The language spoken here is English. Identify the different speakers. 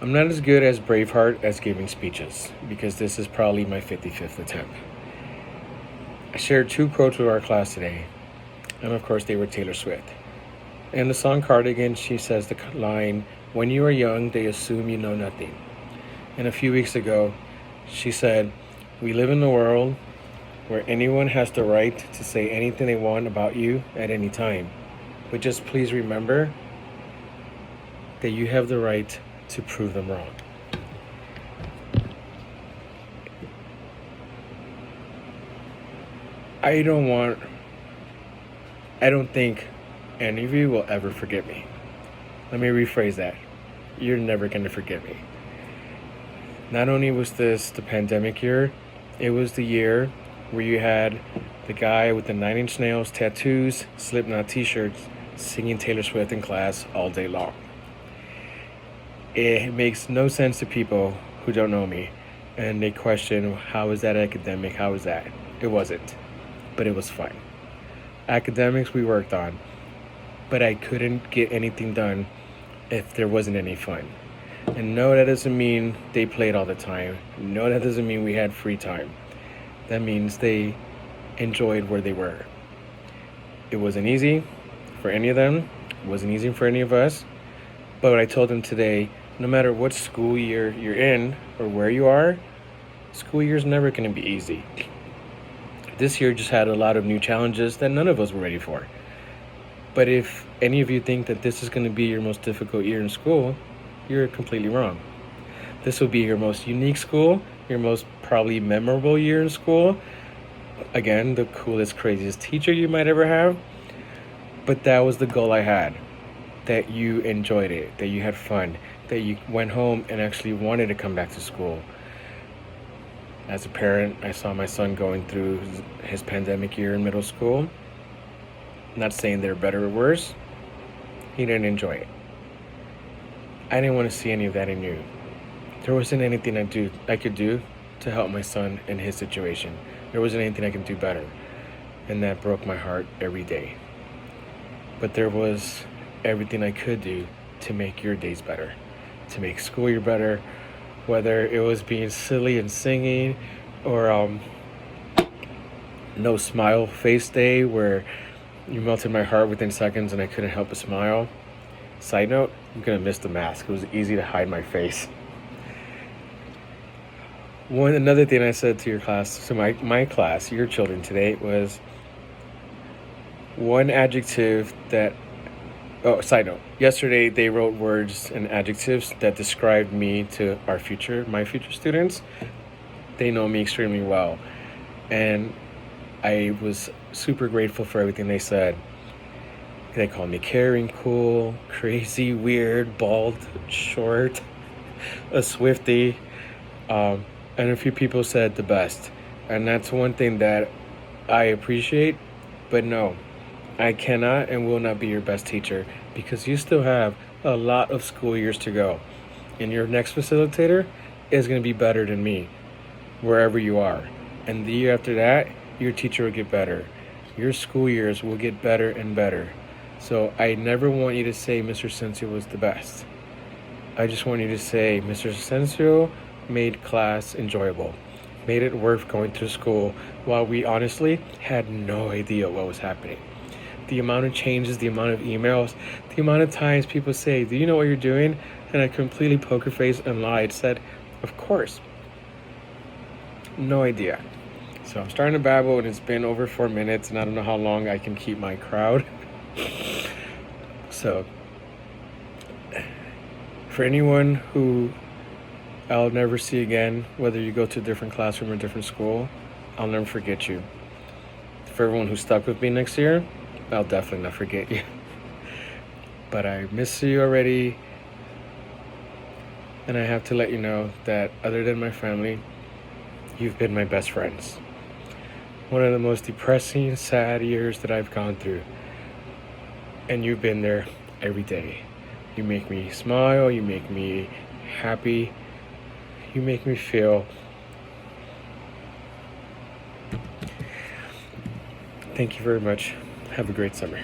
Speaker 1: I'm not as good as Braveheart as giving speeches because this is probably my 55th attempt. I shared two quotes with our class today, and of course, they were Taylor Swift. In the song Cardigan, she says the line, "When you are young, they assume you know nothing." And a few weeks ago, she said, "We live in a world where anyone has the right to say anything they want about you at any time. But just please remember that you have the right to prove them wrong." I don't want, I don't think any of you will ever forget me. Let me rephrase that. You're never going to forget me. Not only was this the pandemic year, it was the year where you had the guy with the 9 Inch Nails tattoos, Slipknot t-shirts, singing Taylor Swift in class all day long. It makes no sense to people who don't know me, and they question, how is that academic? How is that? It wasn't, but it was fun. Academics we worked on, but I couldn't get anything done if there wasn't any fun. And no, that doesn't mean they played all the time. No, that doesn't mean we had free time. That means they enjoyed where they were. It wasn't easy for any of them. It wasn't easy for any of us. But I told them today, no matter what school year you're in or where you are, school year's never going to be easy. This year just had a lot of new challenges that none of us were ready for. But if any of you think that this is going to be your most difficult year in school, you're completely wrong. This will be your most unique school, your most probably memorable year in school. Again, the coolest, craziest teacher you might ever have. But that was the goal I had, that you enjoyed it, that you had fun, that you went home and actually wanted to come back to school. As a parent, I saw my son going through his pandemic year in middle school. Not saying they're better or worse. He didn't enjoy it. I didn't want to see any of that in you. There wasn't anything I could do to help my son in his situation. There wasn't anything I could do better. And that broke my heart every day. But there was everything I could do to make your days better, to make school year better, whether it was being silly and singing or no smile face day where you melted my heart within seconds and I couldn't help but smile. Side note, I'm gonna miss the mask. It was easy to hide my face. Another thing I said to your class, to my class, your children today, was one adjective that, oh, side note, yesterday they wrote words and adjectives that described me to my future students. They know me extremely well. And I was super grateful for everything they said. They called me caring, cool, crazy, weird, bald, short, a Swiftie. And a few people said the best. And that's one thing that I appreciate. But no, I cannot and will not be your best teacher because you still have a lot of school years to go. And your next facilitator is going to be better than me, wherever you are. And the year after that, your teacher will get better. Your school years will get better and better. So I never want you to say Mr. Sensio was the best. I just want you to say Mr. Sensio made class enjoyable, made it worth going to school while we honestly had no idea what was happening. The amount of changes, the amount of emails, the amount of times people say, "Do you know what you're doing?" And I completely poker faced and lied, said, "Of course." No idea. So I'm starting to babble and it's been over 4 minutes and I don't know how long I can keep my crowd. So for anyone who I'll never see again, whether you go to a different classroom or a different school, I'll never forget you. For everyone who's stuck with me next year, I'll definitely not forget you. But I miss you already. And I have to let you know that other than my family, you've been my best friends. One of the most depressing, sad years that I've gone through. And you've been there every day. You make me smile, you make me happy, you make me feel. Thank you very much. Have a great summer.